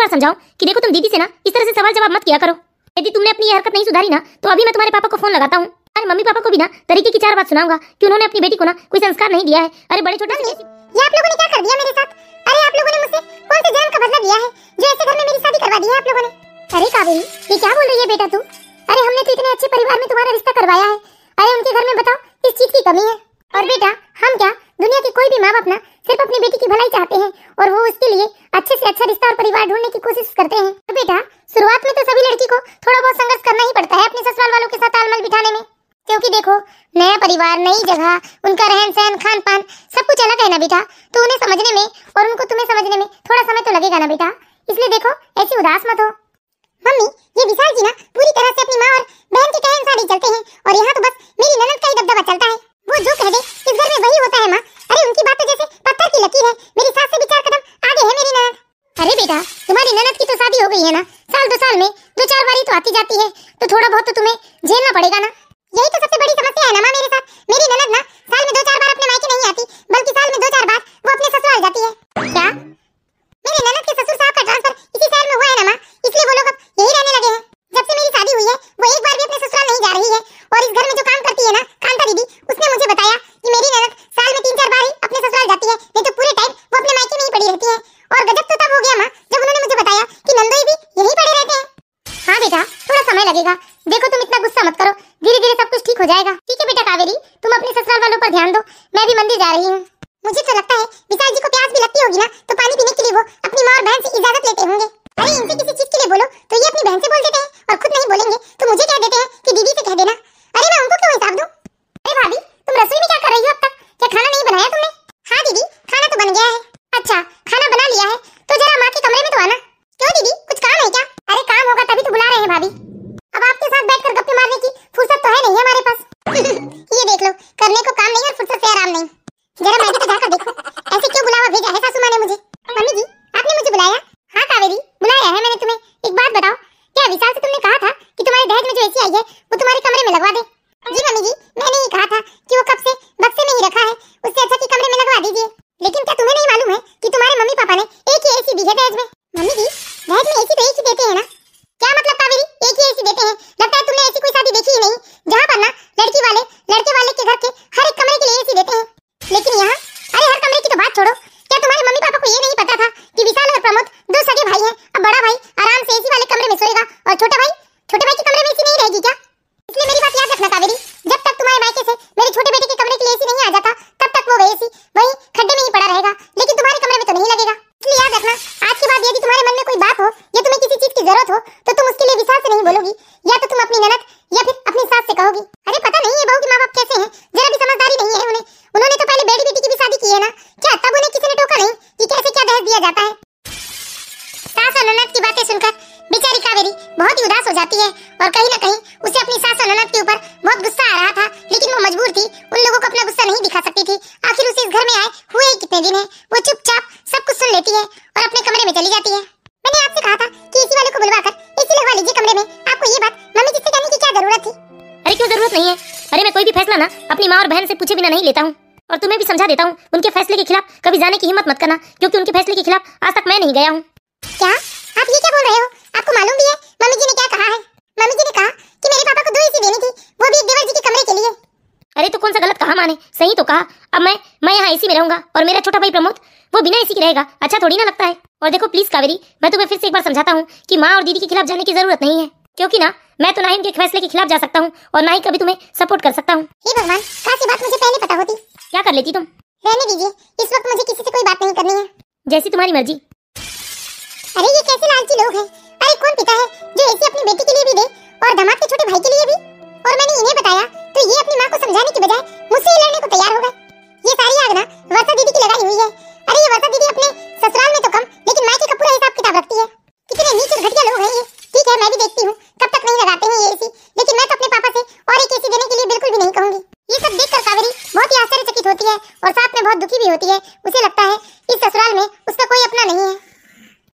बार समझाऊं कि देखो तुम दीदी से ना इस तरह से सवाल जवाब मत किया करो। यदि तुमने अपनी ये हरकत नहीं सुधारी ना तो अभी मैं तुम्हारे पापा को फोन लगाता हूँ और मम्मी पापा को भी ना तरीके की 4 बात सुनाऊंगा कि उन्होंने अपनी बेटी को ना कोई संस्कार नहीं दिया है। अरे बड़े छोटे से ये आप लोगों ने क्या कर दिया मेरे साथ? अरे आप लोगों ने मुझसे कौन से जन्म का बदला दिया है जो ऐसे घर में मेरी शादी करवा दी है आप लोगों ने? अरे कावेरी ये क्या बोल रही है बेटा तू? अरे हमने तो इतने अच्छे परिवार में तुम्हारा रिश्ता करवाया है। अरे उनके घर में बताओ किस चीज की कमी है? और बेटा हम क्या, दुनिया के कोई भी माँ बाप ना सिर्फ अपनी बेटी की भलाई चाहते हैं और वो उसके लिए अच्छे से अच्छा रिश्ता और परिवार ढूंढने की कोशिश करते हैं। तो बेटा शुरुआत में तो सभी लड़की को थोड़ा बहुत संघर्ष करना ही पड़ता है अपने ससुराल वालों के साथ तालमेल बिठाने में, क्योंकि देखो नया परिवार, नई जगह, उनका रहन सहन, खान पान सब कुछ अलग है ना बेटा। तो उन्हें समझने में और उनको तुम्हें समझने में थोड़ा समय तो लगेगा ना बेटा। इसलिए देखो ऐसी उदास मत हो। मम्मी ये विशाल जी ना पूरी तरह से अपनी माँ और बहन के कहे अनुसार ही चलते हैं और यहाँ तो बस मेरी ननद का ही दबदबा चलता है। वो जो कह दे इस घर में वही होता है माँ। अरे उनकी बात तो जैसे पत्थर की लकीर है, मेरी सास से भी 4 कदम आगे है मेरी ननद। अरे बेटा तुम्हारी ननद की तो शादी हो गई है ना, साल 2 साल में 2-4 बार तो आती जाती है, तो थोड़ा बहुत तो तुम्हें झेलना पड़ेगा ना। यही तो सबसे बड़ी समस्या है ना माँ मेरे साथ। मेरी ननद ना साल में 2-4 बार अपने मायके नहीं आती, बल्कि साल में 2-4 बार वो अपने ससुराल जाती है। क्या मेरे ननद के ससुर साहब का ट्रांसफर इसी शहर में हुआ है ना माँ, इसलिए वो लोग अब यही रहने लगे हैं। जब से मेरी शादी हुई है वो एक बार भी अपने ससुराल नहीं जा रही है। और इस घर में जो काम करती है ना कांता दीदी, उसने मुझे बताया कि मेरी ननद साल में 3-4 बार ही अपने ससुराल जाती है, नहीं तो पूरे टाइम वो अपने मायके में ही पड़ी रहती है। और गजब तो तब हो गया माँ जब उन्होंने मुझे बताया कि नंदोई भी यही पड़े रहते हैं। हाँ बेटा थोड़ा समय लगेगा, देखो तुम इतना गुस्सा मत करो, धीरे धीरे सब कुछ ठीक हो जाएगा। ठीक है बेटा कावेरी तुम अपने ससुराल वालों पर ध्यान दो, मैं भी मंदिर जा रही हूँ। मुझे तो लगता है विशाल जी को प्यास भी लगती होगी ना, तो पानी पीने के लिए वो अपनी माँ और बहन से इजाजत लेते होंगे। अरे इनसे किसी चीज के लिए बोलो तो ये अपनी बहन से बोल देते हैं और खुद नहीं बोलेंगे तो मुझे कह देते हैं कि दीदी से कह देना। अरे मैं उनको क्यों हिसाब दूं? अरे भाभी तुम रसोई में क्या कर रही हो अब तक? क्या खाना नहीं बनाया तुमने? हाँ दीदी खाना तो बन गया है। अच्छा खाना बना लिया है तो जरा माँ के कमरे में तो आना। क्यों दीदी कुछ काम है क्या? अरे काम होगा तभी तो बुला रहे हैं भाभी। अब आपके साथ बैठकर गप्पे मारने की फुर्सत तो है नहीं हमारे पास। ये देख लो करने को काम नहीं और फुर्सत से आराम नहीं। जरा मैंने तो जाकर देखो ऐसे क्यों बुलावा भेजा है सासू माँ ने मुझे। मम्मी जी आपने मुझे बुलाया? हाँ कावेरी बुलाया है मैंने तुम्हें। एक बात बताओ क्या विशाल से तुमने कहा था कि तुम्हारे दहेज में जो एसी आई है वो तुम्हारे कमरे में लगवा दे? जी मम्मी जी मैंने ही कहा था कि वो कब से बक्से में ही रखा है, उससे अच्छा कि कमरे में लगवा दीजिए। लेकिन क्या तुम्हें नहीं मालूम है कि तुम्हारे मम्मी पापा ने एक ही एसी दी है दहेज में? मम्मी जी दहेज में एसी तो एक ही देते हैं ना। क्या मतलब कावेरी एक ही एसी देते हैं? लगता है तुमने ऐसी कोई शादी देखी ही नहीं जहाँ पर ना लड़की वाले लड़के वाले के घर के हर एक कमरे के लिए एसी देते हैं। लेकिन यहाँ अरे हर कमरे की तो बात छोड़ो, क्या तुम्हारे मम्मी पापा को ये नहीं पता था कि विशाल और प्रमोद 2 सगे भाई हैं? अब बड़ा भाई आराम से एसी वाले कमरे में सोएगा और छोटे भाई के कमरे में एसी नहीं रहेगी क्या? इसलिए मेरी बात याद रखना कावेरी, जब तक तुम्हारे मायके से मेरे छोटे बेटे के कमरे के लिए एसी नहीं आ जाता तब तक वो एसी वही खड्डे में ही पड़ा रहेगा, लेकिन तुम्हारे कमरे में तो नहीं लगेगा। इसलिए याद रखना आज के बाद यदि तुम्हारे मन में कोई बात हो या तुम्हें किसी चीज की जरूरत हो तो तुम उसके लिए विशाल से नहीं बोलोगी, या तो तुम अपनी ननद या फिर अपनी सास से कहोगी। अरे पता नहीं है बहू के माँ बाप कैसे हैं, जरा भी समझदारी नहीं है उन्हें। उन्होंने तो पहले बेटी बेटी की भी शादी की है ना, क्या तब उन्हें किसी ने टोका नहीं कि कैसे क्या दहेज दिया जाता है? सास और ननद की बातें सुनकर बेचारी कावेरी बहुत ही उदास हो जाती है और कहीं ना कहीं उसे अपनी सास और ननद के ऊपर बहुत गुस्सा आ रहा था, लेकिन वो मजबूर थी, उन लोगों को अपना गुस्सा नहीं दिखा सकती थी। आखिर उसे इस घर में आए हुए ही कितने दिन है, वो चुपचाप सब कुछ सुन लेती है और अपने कमरे में चली जाती है। मैंने आपसे कहा था कि एसी वाले को बुलवाकर एसी लगवा लीजिए कमरे में, आपको ये बात मम्मी जी से कहने की क्या जरूरत थी? अरे क्यों जरूरत नहीं है? अरे मैं कोई भी फैसला ना अपनी माँ और बहन से पूछे बिना नहीं लेता हूँ और तुम्हें भी समझा देता हूँ उनके फैसले के खिलाफ कभी जाने की हिम्मत मत करना, क्योंकि उनके फैसले के खिलाफ आज तक मैं नहीं गया हूँ। क्या आप ये क्या बोल रहे हो? आपको मालूम भी है मम्मी जी ने क्या कहा है? मम्मी जी ने कहा कि मेरे पापा को 2 एसी देनी थी, वो भी एक देवर जी के कमरे के लिए। अरे तो कौन सा गलत कहा माँ ने? सही तो कहा। अब मैं यहाँ एसी में रहूंगा और मेरा छोटा भाई प्रमोद वो बिना एसी के रहेगा, अच्छा थोड़ी ना लगता है। और देखो प्लीज कावेरी मैं तुम्हें फिर से एक बार समझाता हूँ कि माँ और दीदी के खिलाफ जाने की जरूरत नहीं है, क्योंकि ना मैं तो ना ही उनके फैसले के खिलाफ जा सकता हूँ और ना ही कभी तुम्हें सपोर्ट कर सकता हूँ। हे भगवान काश ये बात मुझे पहले पता होती। क्या कर लेती तुम? रहने दीजिए, इस वक्त मुझे किसी से कोई बात नहीं करनी है। जैसी तुम्हारी मर्जी। अरे ये कैसे लालची लोग हैं? अरे कौन पिता है जो एसी अपनी बेटी के लिए भी दे और दामाद के छोटे भाई के लिए भी? और मैंने इन्हें बताया तो ये अपनी माँ को समझाने की बजाय मुझसे ही लड़ने को तैयार हो गए। ये सारी आग ना वर्षा दीदी की लगाई हुई है। अरे ये वर्षा दीदी अपने ससुराल में तो कम लेकिन मायके का पूरा हिसाब किताब रखती है। कितने नीच और घटिया लोग हैं ये। ठीक है मैं भी देखती हूँ कब तक नहीं लगाते हैं ये एसी, लेकिन मैं तो अपने पापा से और एक एसी देने के लिए बिल्कुल भी नहीं कहूंगी। ये सब देखकर कावेरी बहुत ही आश्चर्यचकित होती है और साथ में बहुत दुखी भी होती है। उसे लगता है इस ससुराल में उसका कोई अपना नहीं है।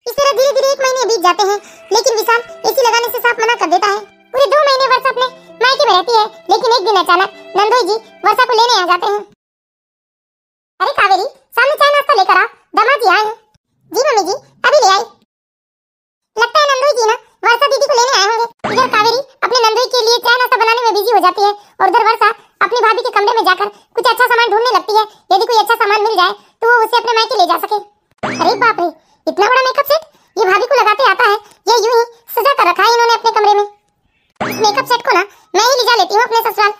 इस तरह धीरे धीरे 1 महीने बीत जाते हैं, लेकिन विशाल एसी लगाने से साफ मना कर देता है। पूरे 2 महीने वर्षा अपने मायके में रहती है, लेकिन एक दिन अचानक नंदोई जी वर्षा को लेने आ जाते हैं। अरे कावेरी सामने चाय नाश्ता लेकर आ, दामाद जी आए हैं। जी मम्मी जी अभी ले आई। हो जाती है और उधर वर्षा अपनी भाभी के कमरे में जाकर कुछ अच्छा सामान ढूंढने लगती है। यदि कोई अच्छा सामान मिल जाए तो वो उसे अपने मायके ले जा सके। अरे बाप रे, इतना बड़ा मेकअप सेट ये भाभी को लगाते आता है, ये यूं ही सजा कर रखा है इन्होंने अपने कमरे में। इस मेकअप सेट को ना मैं ही ले जा लेती हूँ अपने ससुराल।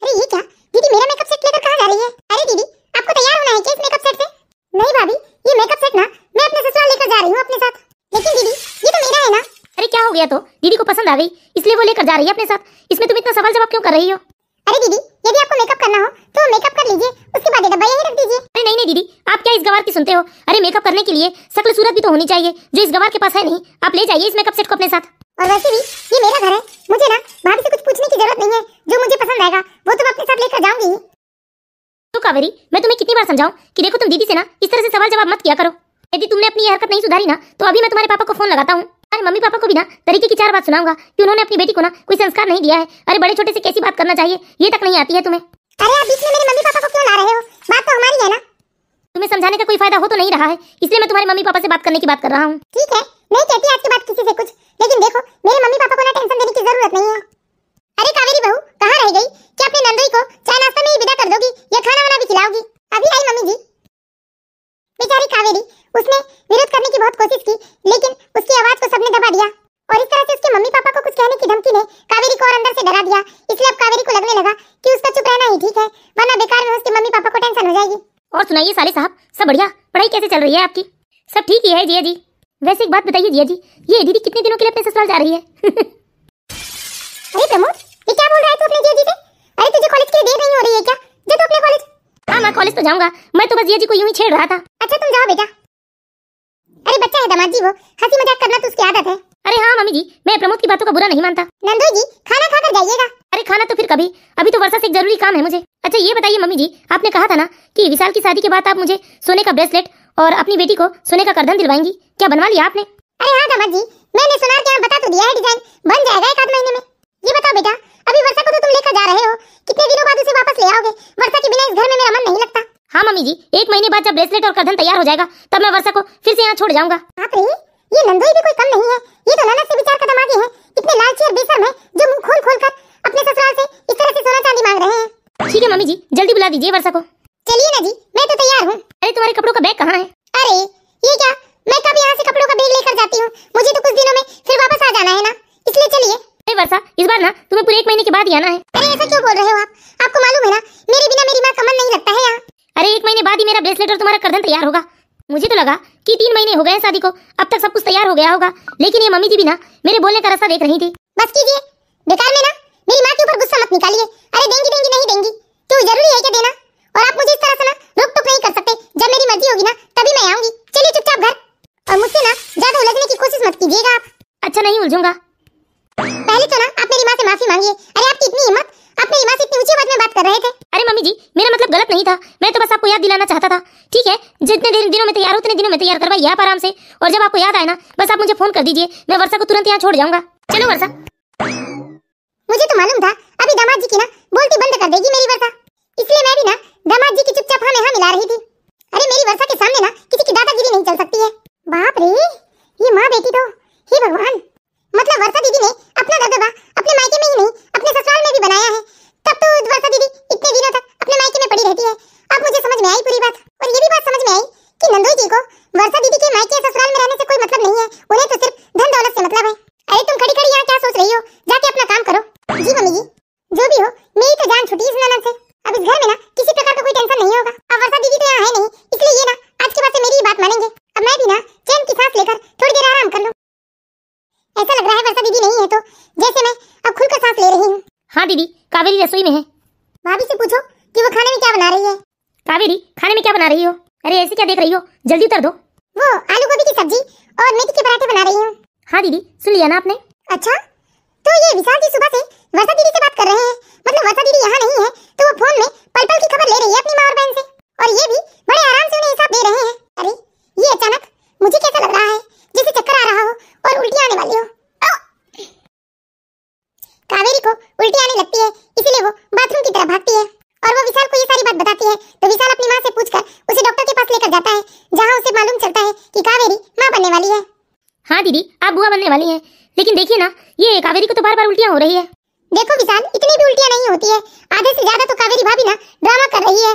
अरे ये क्या दीदी, मेरा मेकअप सेट लेकर कहाँ जा रही है? अरे दीदी, आपको तैयार होना है क्या इस मेकअप सेट से? नहीं भाभी, ये मेकअप सेट ना मैं अपने ससुराल लेकर जा रही हूँ अपने साथ। लेकिन दीदी ये तो मेरा है ना। अरे क्या हो गया, तो दीदी को पसंद आ गई इसलिए वो लेकर जा रही है अपने साथ। इसमें तुम इतना सवाल जवाब क्यों कर रही हो? अरे दीदी, यदि आपको मेकअप करना हो तो मेकअप कर लीजिए, उसके बाद ये डब्बा यहीं रख दीजिए। अरे नहीं नहीं दीदी, आप क्या इस गवार की सुनते हो? अरे मेकअप करने के लिए शक्ल सूरत भी तो होनी चाहिए, जो इस गवार के पास है नहीं। आप ले जाइए इस मेकअप सेट को अपने साथ। और वैसे भी ये मेरा घर है, मुझे ना भाभी से कुछ पूछने की जरूरत नहीं है। जो मुझे पसंद आएगा वो तो मैं अपने साथ लेकर जाऊंगी। तो कावेरी, मैं तुम्हें कितनी बार समझाऊं कि देखो तुम दीदी से ना इस तरह से सवाल जवाब मत किया करो। यदि तुमने अपनी ये हरकत नहीं सुधारी ना तो अभी मैं तुम्हारे पापा को फोन लगाता हूँ। अरे मम्मी पापा को भी ना तरीके की 4 बात सुनाऊंगा कि उन्होंने अपनी बेटी को ना कोई संस्कार नहीं दिया है। अरे बड़े छोटे से कैसी बात करना चाहिए ये तक नहीं आती है तुम्हें। अरे आप बीच में मेरे मम्मी पापा को क्यों ला रहे हो? बात तो हमारी है ना। तुम्हें समझाने का कोई फायदा हो तो नहीं रहा है, इसलिए मैं तुम्हारे मम्मी पापा से बात करने की बात कर रहा हूँ। ठीक है, नहीं कहती आज के बाद किसी से कुछ, लेकिन देखो मेरे मम्मी पापा को ना टेंशन देने की जरूरत नहीं है। अरे कावेरी बहू कहाँ रह गई? क्या अपने नंदोई को चाय नाश्ता में ही विदा कर दोगी या खाना वाना भी खिलाओगी? अभी आई मम्मी जी। बेचारी कावेरी, उसने विरोध करने की बहुत कोशिश की लेकिन उसकी आवाज को सबने दबा दिया और इस तरह से उसके मम्मी पापा को कुछ कहने की धमकी ने कावेरी को और अंदर से डरा दिया। इसलिए अब कावेरी को लगने लगा कि उसका चुप रहना ही ठीक है, वरना बेकार में उसके मम्मी पापा को टेंशन हो जाएगी। और सुनाइए साले साहब, सब बढ़िया? पढ़ाई कैसे चल रही है आपकी? सब ठीक ही है जिया जी। वैसे एक बात बताइए जिया जी, ये दीदी कितने दिनों के लिए अपने ससुराल जा रही है? अरे प्रमोद, ये क्या बोल रहा है तू अपने जिया जी से? अरे तुझे कॉलेज के लिए देर नहीं हो रही है क्या? जा तू अपने कॉलेज। हाँ मैं कॉलेज तो जाऊंगा, मैं तो बस जिया जी को यूं ही छेड़ रहा था। अच्छा तुम जाओ बेटा। अरे बच्चा है दामाद जी, वो हंसी मजाक करना तो उसकी आदत है। अरे हाँ मम्मी जी, मैं प्रमोद की बातों का बुरा नहीं मानता। नंदोई जी खाना खाकर जाइएगा। अरे खाना तो फिर कभी, अभी तो वर्षा से एक जरूरी काम है मुझे। अच्छा ये बताइए मम्मी जी, आपने कहा था ना कि विशाल की शादी के बाद आप मुझे सोने का ब्रेसलेट और अपनी बेटी को सोने का करधन दिलवाएंगी, क्या बनवा लिया आपने? अरे हाँ दामाद जी, मैंने सुनार के यहाँ बता तो दिया है, डिजाइन बन जाएगा 1 आध महीने में। ये बताओ बेटा, अभी वर्षा को तो तुम लेकर जा रहे हो, कितने दिनों बाद उसे वापस ले आओगे? वर्षा के बिना इस घर में मेरा मन नहीं लगता। हाँ मम्मी जी, 1 महीने बाद जब ब्रेसलेट और करधन तैयार हो जाएगा तब मैं वर्षा को फिर से यहाँ छोड़ जाऊंगा। बाप रे, ये नंदोई भी कोई कम नहीं है, ये तो ननद से भी 4 कदम आगे है। इतने लालची और बेशर्म है जो मुंह खोल खोल कर अपने ससुराल से इस तरह से सोना चांदी मांग रहे हैं। ठीक है मम्मी जी, जल्दी बुला दीजिए वर्षा को। चलिए ना जी, मैं तो तैयार हूँ। अरे तुम्हारे कपड़ों का बैग कहाँ है? अरे ये क्या, मैं कब यहाँ से कपड़ों का बैग लेकर जाती हूँ? मुझे तो कुछ दिनों में फिर वापस आ जाना है ना, इसलिए चलिए। अरे वर्षा, इस बार ना तुम्हें पूरे 1 महीने के बाद ही आना है। अरे ऐसा क्यों बोल रहे हो आप? आपको मालूम है ना मेरे बिना मेरी माँ का मन नहीं लगता है यहाँ। अरे 1 महीने बाद ही मेरा ब्रेसलेट और तुम्हारा करधन तैयार होगा। मुझे तो लगा कि 3 महीने हो गए शादी को, अब तक सब कुछ तैयार हो गया होगा, लेकिन ये मम्मी जी भी ना मेरे बोलने का रास्ता देख रही थी। बस कीजिए, बेकार में ना मेरी माँ के ऊपर गुस्सा मत निकालिए। अरे देंगी देंगी नहीं देंगी, क्यों जरूरी है क्या देना? और आप मुझे इस तरह से ना रोक टोक नहीं कर सकते, जब मेरी मर्जी होगी ना तभी मैं आऊंगी। चलिए चुपचाप घर, और मुझसे ना ज्यादा उलझने की कोशिश मत कीजिएगा आप। अच्छा नहीं उलझूंगा। पहले तो ना आप मेरी माँ से माफी मांगिए। अरे आपकी इतनी हिम्मत, आप मेरी माँ से इतनी ऊंची आवाज में बात कर रहे थे। अरे मम्मी जी, मेरा मतलब गलत नहीं था, मैं तो बस आपको याद दिलाना चाहता था। ठीक है, जितने दिनों में तैयार हो उतने दिनों में तैयार करवाइए आप आराम से, और जब आपको याद आए ना बस आप मुझे फोन कर दीजिए, मैं वर्षा को तुरंत यहाँ छोड़ जाऊंगा। चलो वर्षा। मुझे तो मालूम था अभी दामाद जी की ना बोलती बंद कर देगी मेरी वर्षा, इसलिए मैं भी ना दामाद जी की चुपचाप हाँ में हाँ मिला रही थी। अरे मेरी वर्षा के सामने ना किसी की दादागिरी नहीं चल सकती है। बाप रे, ये माँ बेटी तो, हे भगवान, मतलब वर्षा दीदी ने अपना दबदबा अपने मायके में ही नहीं अपने ससुराल में भी बनाया है। तब तो वर्षा दीदी इतने दिनों तक अपने मायके में पड़ी रहती है। अब मुझे समझ में आई पूरी बात, और ये भी बात समझ में आई कि नंदोई जी को वर्षा दीदी के मायके ससुराल में रहने से कोई मतलब नहीं है, उन्हें तो सिर्फ धन दौलत से मतलब है। अरे तुम खड़ी खड़ी यहाँ क्या सोच रही हो? जाके अपना काम करो। जी मम्मी जी, जो भी हो मेरी तो जान छुटी इस ननद से। अब इस घर में ना किसी प्रकार का कोई टेंशन नहीं होगा। अब वर्षा दीदी तो यहाँ है नहीं, इसलिए ये ना आज के बाद से मेरी बात मानेंगे। अब मैं भी ना चैन की सांस लेकर थोड़ी देर आराम कर लूं। ऐसा लग रहा है वर्षा दीदी नहीं है तो जैसे मैं अब खुलकर सांस ले रही हूँ। हाँ दीदी, कावेरी रसोई में है। भाभी से पूछो कि वो खाने में क्या बना रही है। कावेरी, खाने में क्या बना रही हो? अरे ऐसे क्या देख रही हो, जल्दी उतर दो। वो आलू गोभी की सब्जी और मेथी के पराठे बना रही हूँ। हाँ दीदी, सुन लिया ना आपने? अच्छा, तो ये विशाल जी सुबह से वर्षा दीदी से बात कर रहे हैं, मतलब वर्षा दीदी यहाँ नहीं है तो वो फोन में पल पल की खबर ले रही है अपनी माँ और बहन से, और ये भी बड़े आराम से उन्हें हिसाब दे रहे हैं। अरे ये अचानक मुझे कैसा लग रहा है, जैसे चक्कर आ रहा हो और उल्टी आने वाली हो। कावेरी को उल्टी आने लगती है, इसीलिए वो बाथरूम की तरफ भागती है और वो विशाल को ये सारी बात बताती है। तो विशाल अपनी माँ से पूछकर उसे डॉक्टर के पास लेकर जाता है, जहाँ उसे मालूम चलता है कि कावेरी माँ बनने वाली है। हाँ दीदी, आप बुआ बनने वाली हैं, लेकिन देखिए ना ये कावेरी को तो बार बार उल्टियाँ हो रही है। देखो विशाल, इतनी भी उल्टियां नहीं होती है, आधे से ज्यादा तो कावेरी भाभी ना ड्रामा कर रही है।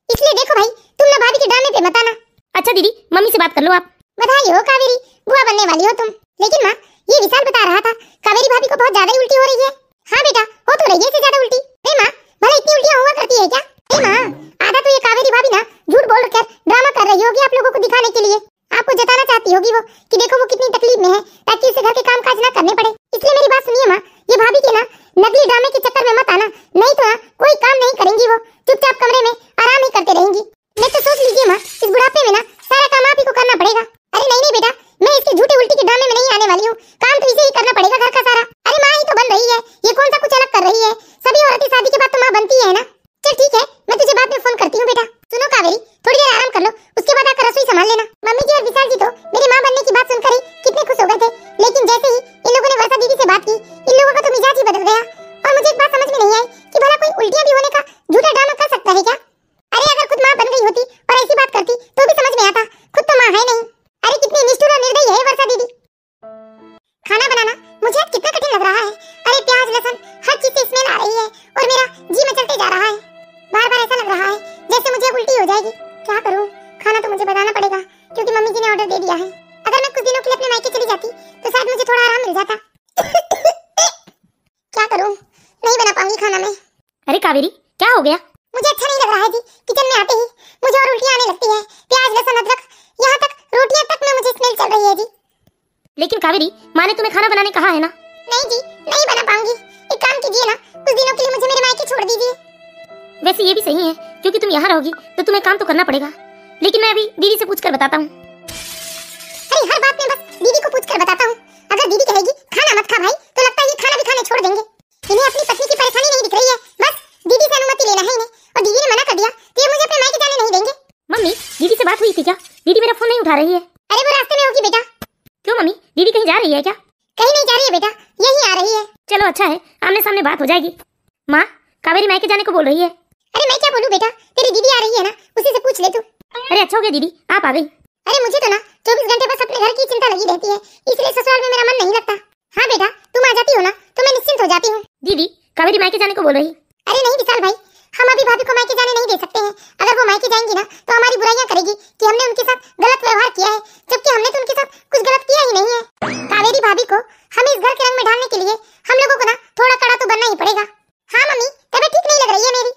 इसलिए देखो भाई, तुम ना भाभी के ड्रामे पे मत आना। अच्छा दीदी, मम्मी से बात कर लो आप। बधाई हो कावेरी, बुआ बनने वाली हो तुम। लेकिन माँ, ये विशाल बता रहा था कावेरी भाभी को बहुत ज्यादा ही उल्टी हो रही है। हाँ बेटा, हो तो रही है इससे ज्यादा उल्टी। माँ, भला इतनी उल्टियां हुआ करती है क्या? माँ, आधा तो ये कावेरी भाभी ना झूठ बोल कर ड्रामा कर रही होगी आप लोगों को दिखाने के लिए। आपको जताना चाहती होगी वो कि देखो वो कितनी तकलीफ में है, ताकि उसे घर के काम काज ना करने पड़े। इसलिए मेरी बात सुनिए माँ, ये भाभी के ना नकली ड्रामे के चक्कर में मत आना, नहीं तो कोई काम नहीं करेंगी वो, चुपचाप कमरे में आराम ही करते रहेंगी। मैं तो सोच लीजिए माँ, इस बुढ़ापे में ना सारा काम आप ही को करना पड़ेगा। अरे नहीं बेटा, मैं इसके झूठे उल्टी के ड्रामे में नहीं आने वाली हूँ, काम तो इसे ही करना पड़ेगा घर का सारा। अरे माँ ही तो बन रही है, ये कौन सा कुछ अलग कर रही है? सभी औरतें शादी के बाद तो माँ बनती है ना। चल ठीक है, मैं तुझे बाद में फोन करती हूँ बेटा। सुनो कावेरी, थोड़ी देर आराम कर लो, उसके बाद आकर रसोई संभाल लेना। मम्मी जी और विशाल जी तो मेरी माँ बनने की बात सुनकर ही कितने खुश हो गए थे, लेकिन जैसे ही इन लोगों ने वर्षा दीदी से बात की, इन लोगों का तो मिजाज ही बदल गया। और मुझे एक बात समझ में नहीं आई कि भला कोई उल्टियां भी होने का झूठा ड्रामा कर सकता है क्या? अरे अगर खुद माँ बन गई होती और ऐसी बात करती तो भी समझ में आता, खुद तो माँ है नहीं। अरे कितनी निष्ठुर और निर्दयी है वर्षा दीदी। खाना बनाना मुझे आज कितना कठिन लग रहा है। अरे प्याज लहसुन हर चीज से स्मेल आ रही है और मेरा जी मचलते जा रहा है। बार बार ऐसा लग रहा है जैसे मुझे उल्टी हो जाएगी। क्या करूं? खाना तो मुझे बनाना पड़ेगा क्योंकि मम्मी जी ने ऑर्डर दे दिया है। अगर मैं कुछ दिनों के लिए अपने मायके चली जाती तो शायद मुझे थोड़ा आराम मिल जाता। क्या करूं? नहीं बना पाऊंगी खाना मैं। अरे कावेरी, क्या हो गया? मुझे अच्छा नहीं लग रहा है जी, किचन में आते ही मुझे और उल्टियां आने लगती है। प्याज लहसुन अदरक, यहाँ तक रोटियां तक में मुझे स्मेल चल रही है जी। लेकिन कावेरी, माँ ने तुम्हें खाना बनाने कहा है ना। नहीं जी, नहीं बना पाऊंगी। एक काम कीजिए ना, कुछ दिनों के लिए मुझे मेरे मायके छोड़ दीजिए। वैसे ये भी सही है, क्योंकि तुम यहाँ रहोगी तो तुम्हें काम तो करना पड़ेगा। लेकिन मैं अभी दीदी से पूछकर बताता हूँ। अरे हर बात में बस दीदी को पूछकर बताता हूँ। अगर दीदी कहेगी खाना मत खा भाई, तो लगता है ये खाना भी खाने छोड़ देंगे। इन्हें अपनी पत्नी की परेशानी नहीं दिख रही है, बस दीदी से अनुमति लेना है इन्हें, और दीदी ने मना कर दिया तो ये मुझे अपने मायके जाने नहीं देंगे। मम्मी, दीदी से बात हुई थी क्या? दीदी मेरा फोन नहीं उठा रही है। अरे वो रास्ते में होगी बेटा। क्यों मम्मी, दीदी कहीं जा रही है क्या? कहीं नहीं जा रही है बेटा, यही आ रही है। चलो अच्छा है, आमने सामने बात हो जाएगी। माँ, कावेरी मायके जाने को बोल रही है। अरे मैं क्या बोलूं बेटा, तेरी दीदी आ रही है ना, उसी से पूछ ले तू। अरे अच्छा हो गया दीदी, आप आ गई। अरे मुझे तो ना 24 घंटे बस अपने घर की चिंता लगी रहती है, इसलिए ससुराल में मेरा मन नहीं लगता। हाँ बेटा, तुम आ जाती हो ना तो मैं निश्चिंत हो जाती हूँ। दीदी, कावेरी मायके जाने को बोल रही। अरे नहीं विशाल भाई, हम अभी भाभी को मायके जाने नहीं दे सकते हैं। अगर वो मायके जाएंगी ना तो हमारी बुराइयां करेगी कि हमने उनके साथ गलत व्यवहार किया है, जबकि हमने तो उनके साथ कुछ गलत किया ही नहीं है। कावेरी भाभी को हमें इस घर के रंग में ढालने के लिए हम लोगों को ना थोड़ा कड़ा तो बनना ही पड़ेगा। हाँ मम्मी, तबीयत ठीक नहीं लग रही है मेरी।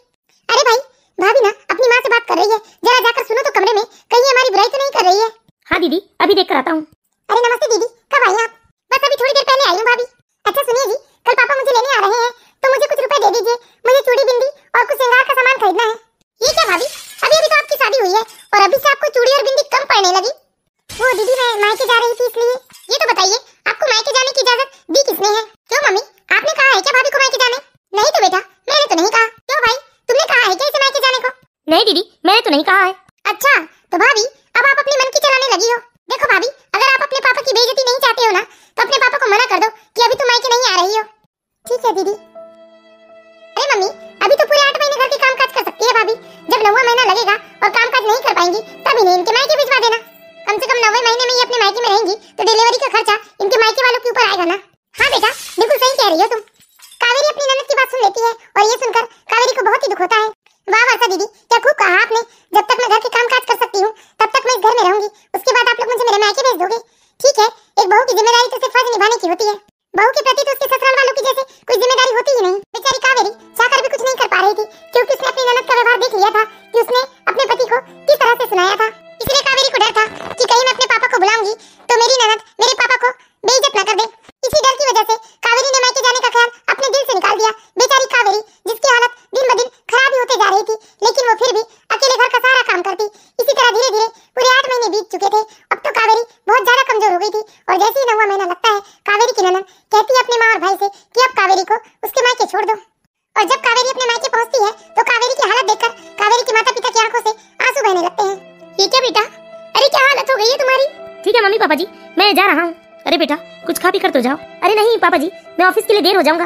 अरे भाई, भाभी ना अपनी माँ से बात कर रही है, जरा जाकर सुनो तो कमरे में, कहीं हमारी बुराई तो नहीं कर रही है। हाँ दीदी, अभी देख कर आता हूँ। अरे नमस्ते दीदी, कब आई आप? बस अभी थोड़ी देर पहले आई हूँ भाभी। अच्छा सुनिए जी, कल पापा मुझे लेने आ रहे हैं तो मुझे कुछ रुपए दे दीजिए, मुझे चूड़ी बिंदी और कुछ श्रृंगार का सामान खरीदना है। ये क्या भाभी, अभी अभी तो आपकी शादी हुई है और अभी से आपको चूड़ी और बिंदी कम पड़ने लगी? वो दीदी मैं मायके जा रही थी इसलिए। ये तो बताइए, आपको मायके जाने की इजाजत दी किसने है? क्यों मम्मी, आपने कहा है क्या भाभी को मायके जाने? नहीं तो बेटा, मैंने तो नहीं कहा। क्यों भाई, तुमने कहा है क्या इसे मायके जाने को? नहीं दीदी, मैंने तो नहीं कहा है। अच्छा तो भाभी, अब आप अपनी मन की चलाने लगी हो। देखो भाभी, अगर आप अपने पापा की बेइज्जती नहीं चाहते हो ना तो अपने पापा को मना कर दो कि अभी तुम मायके नहीं आ रही हो। ठीक है दीदी। अरे मम्मी, अभी तो पूरे 8 महीने घर के काम काज कर सकती है भाभी। जब 9वां महीना लगेगा और काम काज नहीं कर पाएंगी तब इन्हें इनके मायके भिजवा देना। कम से कम 9वें महीने में ही अपने मायके में रहेंगी तो डिलीवरी का खर्चा इनके मायके वालों के ऊपर आएगा ना। हाँ बेटा, बिल्कुल सही कह रही हो तुम। कावेरी अपनी ननद की बात सुन लेती है और ये सुनकर कावेरी को बहुत ही दुख होता है। वाह वर्षा दीदी, क्या खूब कहा आपने। जब तक मैं घर के काम काज कर सकती हूँ तब तक मैं इस घर में रहूंगी, उसके बाद आप लोग मुझे मेरे मायके भेज दोगे। ठीक है, एक बहू की जिम्मेदारी तो सिर्फ फर्ज निभाने की होती है, बहू के प्रति तो उसके ससुराल वालों की जैसे कोई जिम्मेदारी होती ही नहीं। बेचारी कावेरी चाहकर भी कुछ नहीं कर पा रही थी क्योंकि उसने अपनी ननद का व्यवहार देख लिया था कि उसने अपने पति को किस तरह से सुनाया था। इसलिए कावेरी को डर था कि कहीं मैं अपने पापा को बुलाऊंगी तो मेरी ननद मेरे पापा को बेइज्जत न कर दे। इसी डर की वजह से कावेरी ने मायके जाने का ख्याल अपने दिल से निकाल दिया। बेचारी कावेरी, जिसकी हालत दिन ब दिन खराब ही होते जा रही थी, लेकिन वो फिर भी अकेले घर का सारा काम करती। इसी तरह धीरे धीरे पूरे 8 महीने बीत चुके थे। अब तो कावेरी बहुत ज्यादा कमजोर हो गई थी और जैसे ही 9वां महीना लगता है, कावेरी की ननद कहती है अपने माँ और भाई से कि अब कावेरी को उसके मायके छोड़ दो। और जब कावेरी अपने मायके पहुंचती है तो कावेरी की हालत देखकर कावेरी के माता पिता की आंखों से आंसू बहने लगते हैं। ये क्या बेटा, अरे क्या हालत हो गई है तुम्हारी? ठीक है मम्मी पापा जी, मैं जा रहा हूँ। अरे बेटा, कुछ खा पी कर तो जाओ। अरे नहीं पापा जी, मैं ऑफिस के लिए देर हो जाऊंगा।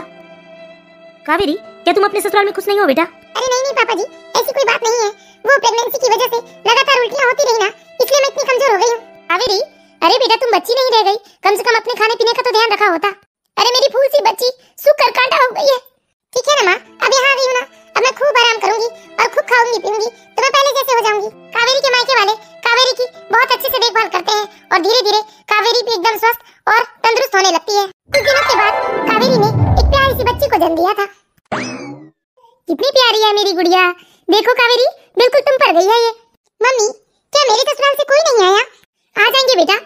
कावेरी, क्या तुम अपने ससुराल में खुश नहीं हो बेटा? अरे नहीं पापा जी, ऐसी कोई बात नहीं है। वो प्रेगनेंसी की वजह से लगातार उल्टियां होती रही ना, इसलिए मैं इतनी कमजोर हो गई हूँ। कावेरी, अरे बेटा तुम बच्ची नहीं रह गई, कम से कम अपने खाने पीने का तो ध्यान रखा होता। अरे मेरी फूल सी बच्ची सूख कर कांटा हो गई है। ठीक है ना माँ, अब यहाँ आ गई हूँ ना, अब मैं खूब आराम करूंगी और खूब खाऊंगी पीऊंगी तो मैं पहले जैसे हो जाऊंगी। कावेरी के मायके वाले कावेरी की बहुत अच्छे से देखभाल करते हैं और धीरे धीरे कावेरी भी एकदम स्वस्थ और तंदुरुस्त होने लगती है। कुछ दिनों के बाद कावेरी ने एक प्यारी सी बच्ची को जन्म दिया था। कितनी प्यारी है मेरी गुड़िया, देखो कावेरी बिल्कुल तुम पर गई है ये। मम्मी क्या मेरे ससुराल से कोई नहीं आया? आ जाएंगे बेटा।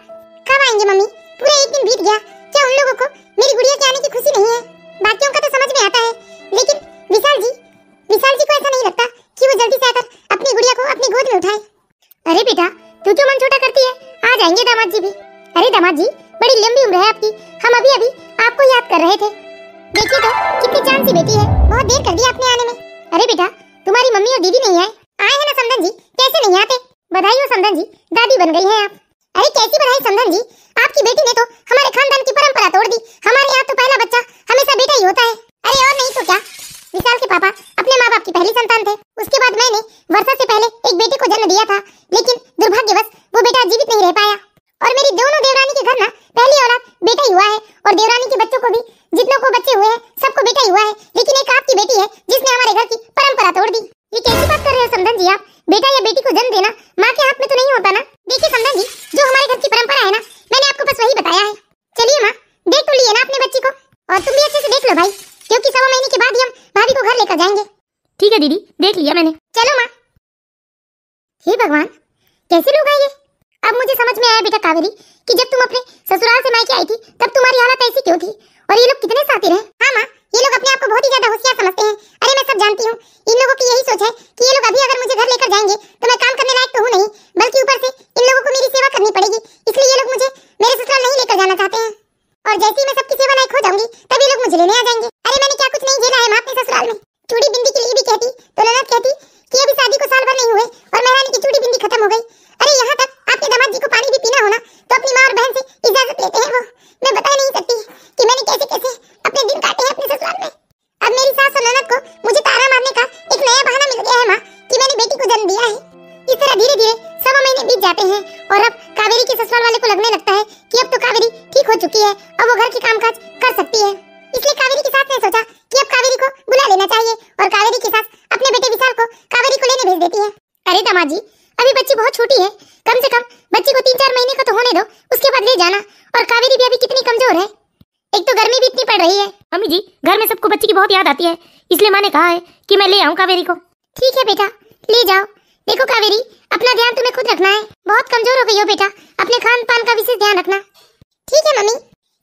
कब आएंगे मम्मी? पूरा एक दिन बीत गया, क्या उन लोगों को मेरी गुड़िया के आने की खुशी नहीं है? बाकियों का तो समझ में आता है, लेकिन विशाल जी को ऐसा नहीं लगता कि वो जल्दी से आकर अपनी गुड़िया को अपनी गोद में उठाए। अरे बेटा तू क्यों मन छोटा करती है, आ जाएंगे दामाद जी भी। अरे दामाद जी बड़ी लंबी उम्र है आपकी, हम अभी अभी आपको याद कर रहे थे। देखिए तो कितनी चांद सी बेटी है, बहुत देर कर दी आपने आने में। अरे बेटा तुम्हारी मम्मी और दीदी नहीं आए? आए हैं ना समधन जी, कैसे नहीं आते? बधाई हो समधन जी, दादी बन गई हैं आप। अरे कैसी बधाई समधन जी, आपकी बेटी ने तो हमारे खानदान की परंपरा तोड़ दी। हमारे यहाँ तो पहला बच्चा हमेशा बेटा ही होता है। अरे और नहीं तो क्या, विशाल के पापा अपने माँ बाप की पहली संतान थे। उसके बाद मैंने वर्षा से पहले एक बेटे को जन्म दिया था, लेकिन दुर्भाग्यवश वो बेटा जीवित नहीं रह पाया। और मेरी दोनों देवरानी के घर ना पहली औलाद बेटा ही हुआ है, और देवरानी के बच्चों को भी जितनों को बच्चे हुए हैं सबको बेटा ही हुआ है, लेकिन एक आपकी बेटी है जिसने हमारे घर की परंपरा तोड़ दी। ये कैसी बात कर रहे हो समधन जी आप? बेटा या बेटी को जन्म देना माँ के हाथ में तो नहीं होता ना। देखिए समधन जी, जो हमारे घर की परंपरा है ना, मैंने आपको बस वही बताया है। चलिए माँ, देख तो लिए ना अपने बच्ची को, और तुम भी अच्छे से देख लो भाई, क्योंकि 1.25 महीने के बाद ही हम भाभी को घर लेकर जाएंगे। ठीक है दीदी, देख लिया मैंने। चलो माँ। हे भगवान, कैसे लोग हैं ये? अब मुझे समझ में आया बेटा कावेरी कि जब तुम अपने ससुराल से मायके आई थी तब तुम्हारी हालत ऐसी क्यों थी, और ये लोग कितने सातिर हैं। हाँ माँ, ये लोग अपने आप को बहुत ही ज्यादा होशियार समझते हैं। अरे मैं सब जानती हूँ, इन लोगों की यही सोच है कि ये लोग अभी अगर मुझे घर लेकर जाएंगे तो मैं काम करने लायक तो हूँ नहीं, बल्कि ऊपर से इन लोगों को मेरी सेवा करनी पड़ेगी, इसलिए ये लोग मुझे मेरे ससुराल नहीं लेकर जाना चाहते हैं। और जैसे ही मैं सबकी सेवा लायक हो जाऊंगी तभी लोग मुझे लेने आ जाएंगे। अरे मैंने क्या कुछ नहीं झेला है माँ अपने ससुराल में। चूड़ी बिंदी के लिए भी कहती तो ननद कहती कि अभी शादी को साल भर नहीं हुए और महारानी की चूड़ी बिंदी खत्म हो गई। अरे यहाँ तक आपके दामाद जी को पानी भी पीना होना तो अपनी माँ और बहन से इजाजत लेते हैं वो। मैं बता नहीं सकती कि मैंने कैसे कैसे अपने दिन काटे हैं अपने ससुराल में। अब मेरी सास और ननद को मुझे तारा मारने का एक नया बहाना मिल गया है माँ कि मैंने बेटी को जन्म दिया है। इस तरह धीरे धीरे 1.25 महीने बीत जाते हैं और अब कावेरी के ससुराल वाले को लगने लगता है कि अब तो कावेरी ठीक हो चुकी है, अब वो घर के कामकाज कर सकती है। इसलिए कावेरी की सास ने सोचा कि अब कावेरी को बुला लेना चाहिए, और कावेरी की सास अपने बेटे विशाल को कावेरी को लेने भेज देती है। अरे दामाद जी, अभी बच्ची बहुत छोटी है, कम से कम बच्ची को 3-4 महीने का तो होने दो, उसके बाद ले जाना। और कावेरी भी अभी कितनी कमजोर है, एक तो गर्मी भी इतनी पड़ रही है। मम्मी जी, घर में सबको बच्ची की बहुत याद आती है, इसलिए माँ ने कहा है कि मैं ले आऊँ कावेरी को। ठीक है बेटा, ले जाओ। देखो कावेरी, अपना ध्यान तुम्हें खुद रखना है, बहुत कमजोर हो गई हो बेटा, अपने खान पान का विशेष ध्यान रखना। ठीक है मम्मी।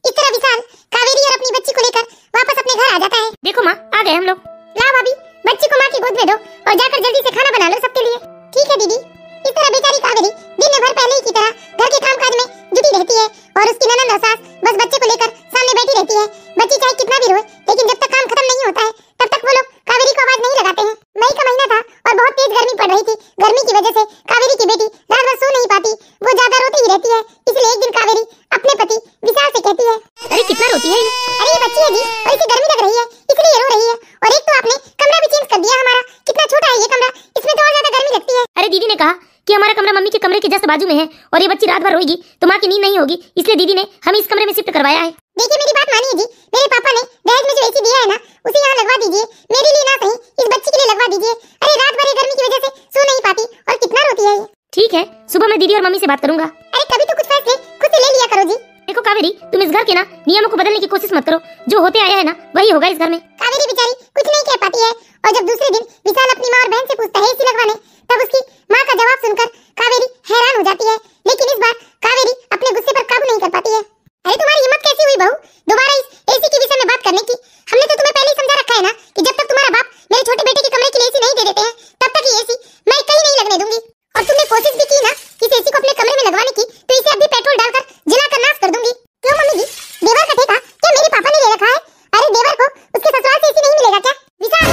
इस तरह विशाल कावेरी और अपनी बच्ची को लेकर वापस अपने घर आ जाता है। देखो माँ, आ गए हम लोग। लाओ भाभी, बच्ची को माँ की गोद में दो और जाकर जल्दी से खाना बना लो सबके लिए। ठीक है दीदी। इस तरह बेचारी कावेरी दिन भर पहले ही की तरह घर के कामकाज में जुटी रहती है, और उसकी ननद और सास बस बच्चे को लेकर सामने बैठी रहती है। बच्ची चाहे कितना भी रोए, लेकिन जब तक काम खत्म नहीं होता है तब तक वो लोग कावेरी को आवाज नहीं लगाते हैं। मई का महीना था और बहुत तेज गर्मी पड़ रही थी। गर्मी की वजह से कावेरी की बेटी रात भर सो नहीं पाती, वो ज्यादा रोती ही रहती है। इसलिए एक दिन कावेरी अपने पति विशाल से कहती है, अरे कितना रोती है ये? अरे ये बच्ची है जी, और इसे गर्मी लग रही है इसलिए रो रही है, और एक तो आपने कमरा भी चेंज कर दिया हमारा, कितना छोटा है ये कमरा, इसमें तो और ज्यादा गर्मी लगती है। अरे दीदी ने कहा कि हमारा कमरा मम्मी के कमरे के जस्ट बाजू में है, और ये बच्ची रात भर रोएगी तो माँ की नींद नहीं होगी, इसलिए दीदी ने हमें इस कमरे में शिफ्ट करवाया है। देखिए मेरी बात मानिए जी, मेरे पापा ने दहेज में जो एसी दिया है ना, उसे यहाँ लगवा दीजिए, मेरे लिए ना सही इस बच्ची के लिए लगवा दीजिए। अरे रात भर गर्मी की वजह से सो नहीं पाती और कितना रोती है ये। ठीक है, सुबह मैं दीदी और मम्मी से बात करूंगा। अरे कभी तो कुछ फैसले खुद से ले लिया करो जी। देखो कावेरी, तुम इस घर के ना नियमों को बदलने की कोशिश मत करो, जो होते आया है ना वही होगा इस घर में। कावेरी बेचारी कुछ नहीं कह पाती है, और जब दूसरे दिन विशाल अपनी माँ और बहन से पूछता है एसी लगवाने, तब उसकी माँ का जवाब सुनकर कावेरी हैरान हो जाती है। लेकिन इस बार कावेरी अपने गुस्से पर काबू नहीं कर पाती है। अरे तुम्हारी हिम्मत कैसी हुई बहू दोबारा इस एसी के विषय में बात करने की? हमने तो तुम्हें पहले ही समझा रखा है ना कि जब तक तुम्हारा बाप मेरे छोटे बेटे के कमरे के लिए एसी नहीं दे देते हैं तब तक ये एसी मैं कहीं नहीं लगने दूंगी। और तुमने कोशिश भी की ना इस एसी को अपने कमरे में लगवाने की, तो इसे अभी पेट्रोल डालकर जलाकर नाश कर दूंगी। क्यों मम्मी जी, देवर का ठेका क्या मेरे पापा ने ले रखा है? अरे देवर को उसके ससुराल से एसी नहीं मिलेगा क्या? विशाल,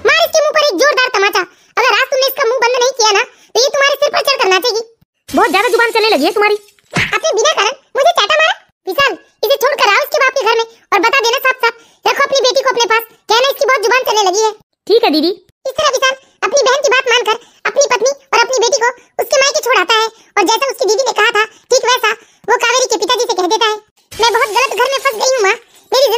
मार इसके मुंह पर एक जोरदार तमाचा। अगर आज तुमने इसका मुंह बंद नहीं किया ना तो ये तुम्हारे सिर पर चढ़ कर नाचेगी। बहुत ज्यादा जुबान चलने लगी है तुम्हारी। आपने बिना कारण मुझे चाटा मारा। विशाल, इसे छोड़कर आओ इसके बाप के घर में और बता देना साफ साफ, रखो अपनी बेटी को अपने पास, कहना इसकी बहुत जुबान चलने लगी है। ठीक है दीदी। इस तरह विशाल अपनी बहन की बात मानकर अपनी पत्नी और अपनी बेटी को उसके मायके छोड़ आता है, और जैसा उसकी दीदी ने कहा था ठीक वैसा वो कावेरी के पिताजी से कह देता है, मैं बहुत गलत घर में फंस गई हूँ माँ, मेरी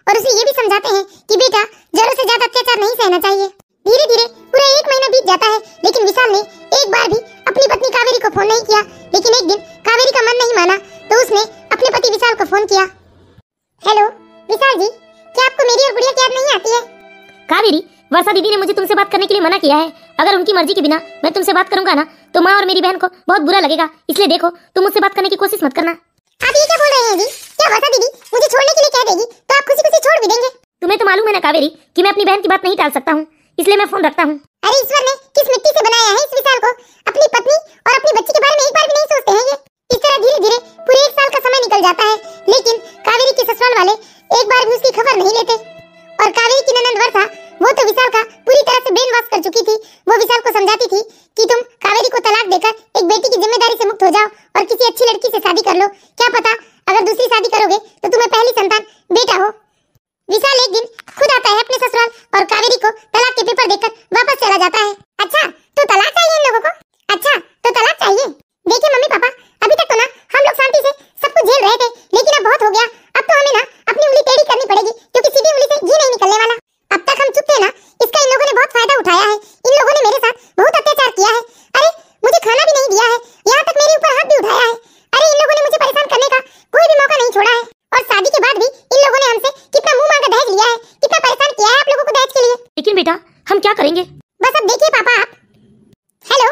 और उसे ये भी समझाते हैं कि बेटा जरूरत से ज्यादा अत्याचार नहीं सहना चाहिए। धीरे धीरे पूरा 1 महीना बीत जाता है, लेकिन विशाल ने एक बार भी अपनी पत्नी कावेरी को फोन नहीं किया। लेकिन एक दिन कावेरी का मन नहीं माना तो उसने अपने पति विशाल को फोन किया। हेलो विशाल जी, क्या आपको मेरी और गुड़िया की याद नहीं आती है? कावेरी, वर्षा दीदी ने मुझे तुमसे बात करने के लिए मना किया है। अगर उनकी मर्जी के बिना मैं तुमसे बात करूंगा ना तो माँ और मेरी बहन को बहुत बुरा लगेगा। इसलिए देखो, तुम मुझसे बात करने की कोशिश मत करना। आप ये क्या बोल रहे हैं जी? क्या वर्षा दीदी मुझे छोड़ने के लिए कह देगी तो आप खुशी खुशी छोड़ भी देंगे? तुम्हें तो मालूम है ना कावेरी कि मैं अपनी बहन की बात नहीं टाल सकता हूँ, इसलिए मैं फोन रखता हूँ। अरे ईश्वर ने किस मिट्टी से बनाया है इस विशाल को? अपनी पत्नी और अपनी बच्ची के बारे में एक बार भी नहीं सोचते हैं ये। इस तरह धीरे धीरे पूरे 1 साल का समय निकल जाता है, लेकिन कावेरी के ससुराल वाले एक बार भी उसकी खबर नहीं लेते। और कावेरी की ननंद वर्षा, वो तो विशाल का पूरी तरह से ब्रेन वॉश कर चुकी थी। वो विशाल को समझाती थी कि तुम कावेरी को तलाक देकर एक बेटी की जिम्मेदारी से मुक्त हो जाओ और किसी अच्छी लड़की से शादी कर लो। क्या पता अगर दूसरी शादी करोगे तो तुम्हें पहली संतान बेटा हो। विशाल एक दिन खुद आता है अपने ससुराल और कावेरी को तलाक के पेपर देकर वापस चला जाता है। अच्छा, तो तलाक चाहिए इन लोगों को? अच्छा, तो तलाक चाहिए। देखिए मम्मी पापा, अभी तक तो ना हम लोग शांति से सब कुछ झेल रहे थे, लेकिन अब बहुत हो गया। अब तो हमें ना अपनी उंगली टेढ़ी करनी पड़ेगी, क्योंकि सीधी उंगली से घी नहीं निकलने वाला। अब तक हम चुप थे ना, इसका इन लोगों ने बहुत फायदा उठाया है। इन लोगों ने मेरे साथ बहुत अत्याचार किया है। अरे मुझे खाना भी नहीं दिया है, यहाँ तक मेरे ऊपर हाथ भी उठाया है। अरे इन लोगों ने मुझे परेशान करने का कोई भी मौका नहीं छोड़ा है। और शादी के बाद भी इन लोगों ने हमसे कितना मुंह मांगा दहेज लिया है, कितना परेशान किया है आप लोगों को दहेज के लिए। लेकिन बेटा, हम क्या करेंगे? बस अब देखिए पापा, आप हेलो,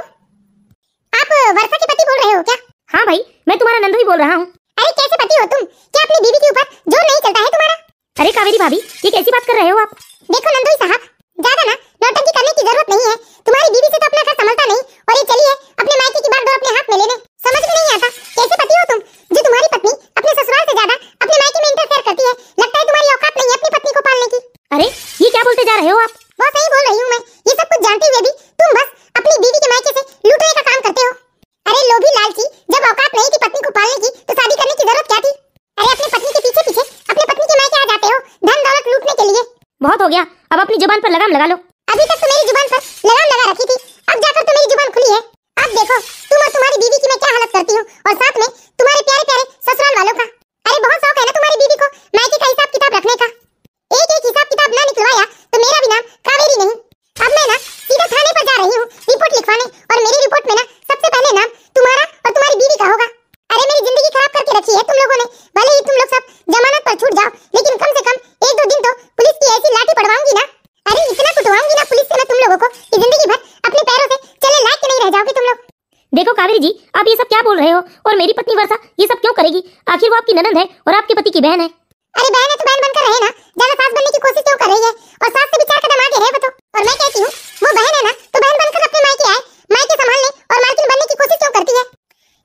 आप वर्षा के पति बोल रहे हो क्या? हाँ भाई, मैं तुम्हारा नंदू ही बोल रहा हूँ। अरे कैसे पति हो तुम? क्या अपनी बीवी के ऊपर जोर नहीं चलता है तुम्हारा? अरे कावेरी भाभी, ये कैसी बात कर रहे हो आप? देखो नंदोई साहब, ज्यादा ना नौटंकी करने की जरूरत नहीं है। तुम्हारी बीवी से तो अपना घर संभलता नहीं, और ये चली है अपने मायके की बागडोर अपने हाथ में लेने। समझ में नहीं आता कैसे पति हो तुम, जो तुम्हारी पत्नी अपने ससुराल से ज्यादा अपने मायके में इंटरफेयर करती है। लगता है तुम्हारी औकात नहीं है अपनी पत्नी को पालने की। अरे ये क्या बोलते जा रहे हो आप? बहुत सही बोल रही हूँ मैं। ये सब कुछ जानते हुए भी तुम बस अपनी बीवी के मायके से लूटने का काम करते हो। अरे लोभी लालची, जब औकात नहीं थी पत्नी को पालने की तो शादी करने की जरूरत क्या थी? अरे अपनी पत्नी के पीछे पीछे अपनी पत्नी के मायके आ जाते हो धन दौलत लूटने के लिए। बहुत हो गया, अब अपनी जुबान पर लगाम लगा लो। अभी तक तो मेरी जुबान पर लगाम लगा रखी थी, अब जाकर तो मेरी जुबान खुली है। अब देखो तुम और तुम्हारी बीवी की मैं क्या हालत करती हूँ, और साथ में तुम्हारे प्यारे प्यारे ससुराल वालों का। अरे बहुत शौक है ना तुम्हारी बीवी को मायके का हिसाब किताब रखने का। एक एक हिसाब किताब ना निकलवाया तो मेरा भी नाम कावेरी नहीं। अब मैं ना सीधा थाने पर जा रही हूँ रिपोर्ट लिखवाने, और मेरी रिपोर्ट में ना सबसे पहले नाम तुम्हारा और तुम्हारी बीवी का होगा। अरे मेरी जिंदगी खराब करके रखी है तुम लोगों ने। भले ही तुम लोग सब जमानत पर छूट जाओ, लेकिन कम से कम 1-2 दिन तो पुलिस की ऐसी लाठी पड़वाऊंगी ना। अरे इतना कुटवाऊंगी ना पुलिस से मैं तुम लोगों को कि जिंदगी भर अपने पैरों से चलने लायक नहीं रह जाओगे तुम लोग। देखो कावेरी जी, आप ये सब क्या बोल रहे हो? और मेरी पत्नी वर्षा ये सब क्यों करेगी? आखिर वो आपकी ननंद है और आपके पति की बहन है। अरे बहन है तो बहन बनकर रहे ना, ज्यादा सास बनने की कोशिश क्यों कर रही है? और सास से भी 4 कदम आगे है वो तो। और मैं कहती हूँ वो बहन है ना तो बहन बनकर अपने मायके आए, मायके संभालने और मालकिन बनने की कोशिश क्यों करती है?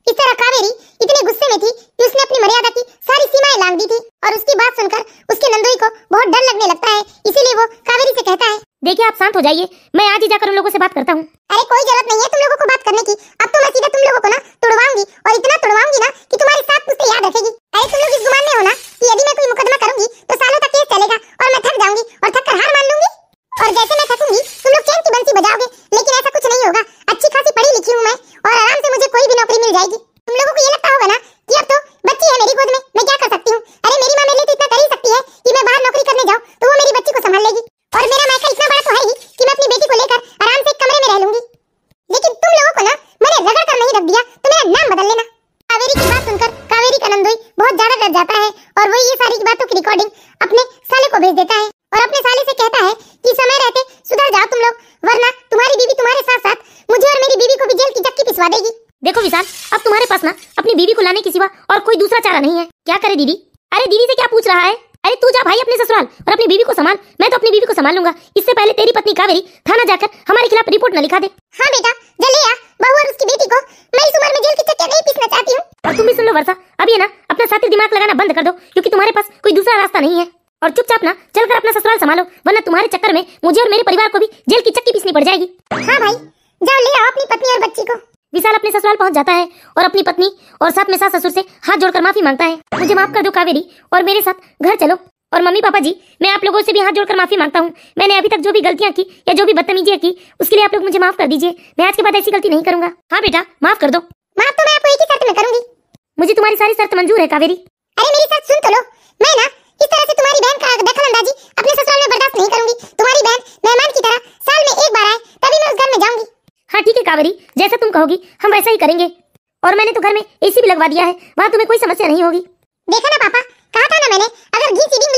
इस तरह कावेरी इतने गुस्से में थी कि उसने अपनी मर्यादा की सारी सीमाएं लांघ दी थी, और उसकी बात सुनकर उसके नंदोई को बहुत डर लगने लगता है। इसीलिए वो कावेरी से कहता है, देखिए आप शांत हो जाइए, मैं आज ही जाकर उन लोगों से बात करता हूँ। अरे कोई जरूरत नहीं है तुम लोगों को बात करने की। अब तो मैं सीधा तुम लोगों को ना तुड़वाऊंगी, और इतना तुड़वाऊंगी ना कि तुम्हारी साथ पुश्ते याद रखेगी। अरे तुम लोग इस गुमान में हो ना कि यदि मैं कोई मुकदमा करूंगी तो सालों तक केस चलेगा, और मैं थक जाऊंगी और थक कर हार मान लूंगी। और जैसे मैं थकूंगी तुम लोग चैन की बंसी बजाओगे, लेकिन ऐसा कुछ नहीं होगा। अच्छी खासी पढ़ी लिखी हूँ मैं, और आराम से मुझे कोई भी नौकरी मिल जाएगी। तुम लोगों को ये लगता होगा ना कि अब तो बच्ची है मेरी गोद में, मैं क्या कर सकती हूँ? अरे मेरी माँ मेरे लिए तो इतना कर ही सकती है कि मैं बाहर नौकरी करने जाऊँ तो वो मेरी बच्ची को संभाल लेगी, और मेरा मायका इतना बड़ा तो है ही कि मैं अपनी बेटी को लेकर आराम से एक कमरे में रह लूंगी। लेकिन तुम लोगों को ना मैंने रगड़ कर नहीं रख दिया तो मेरा नाम बदल लेना। कावेरी की बात सुनकर कावेरी का नंदोई बहुत ज्यादा डर जाता है, और वो ये सारी बातों की रिकॉर्डिंग अपने साले को भेज देता है, और अपने साले से कहता है कि समय रहते सुधर जाओ तुम लोग, वरना तुम्हारी बीवी तुम्हारे साथ साथ मुझे और मेरी बीवी को भी जेल की चक्की पिसवा देगी। देखो विशाल, अब तुम्हारे पास ना अपनी बीवी को लाने के सिवा और कोई दूसरा चारा नहीं है। क्या करे दीदी? अरे दीदी से क्या पूछ रहा है? अरे तू जा भाई अपने ससुराल और अपनी बीवी को संभाल, मैं तो अपनी बीवी को संभाल लूंगा। इससे पहले तेरी पत्नी कावेरी थाना जाकर हमारे खिलाफ रिपोर्ट न लिखा दे। हाँ बेटा, जल्दी आ, बहू और उसकी बेटी को मैं इस उम्र में जेल की चक्कर नहीं पीसना चाहती हूँ। और तुम भी सुन लो वर्षा, अब ये ना अपना साथी दिमाग लगाना बंद कर दो, क्योंकि तुम्हारे पास कोई दूसरा रास्ता नहीं है। और चुपचाप ना चलकर अपना ससुराल संभालो, वरना तुम्हारे चक्कर में मुझे और मेरे परिवार को भी जेल की चक्की पीसनी पड़ जाएगी। हाँ भाई, जाओ ले आओ अपनी पत्नी और बच्ची को। विशाल अपने ससुराल पहुंच जाता है और अपनी पत्नी और साथ में सास ससुर से हाथ जोड़कर माफी मांगता है। मुझे माफ कर दो कावेरी, और मेरे साथ घर चलो। और मम्मी पापा जी, मैं आप लोगों से भी हाथ जोड़कर माफी मांगता हूँ। मैंने अभी तक जो भी गलतियां की या जो भी बदतमीजियां की, उसके लिए आप लोग मुझे माफ कर दीजिए। मैं आज के बाद ऐसी गलती नहीं करूंगा। हाँ बेटा, माफ कर दो। माफ तो मैं आपको एक ही शर्त में करूंगी। मुझे तुम्हारी सारी शर्त मंजूर है कावेरी। अरे मेरी शर्त सुन तो लो, मैं ना इस तरह से तुम्हारी बहन का दखल अंदाजी अपने ससुराल में बर्दाश्त नहीं करूंगी। तुम्हारी बहन मेहमान की तरह साल में एक बार आए तभी मैं उस घर में जाऊंगी। हाँ ठीक है कावेरी, जैसा तुम कहोगी हम वैसा ही करेंगे। और मैंने तो घर में एसी भी लगवा दिया है, वहाँ तुम्हें कोई समस्या नहीं होगी। देखा ना पापा, कहा था ना मैंने, अगर घी सीधी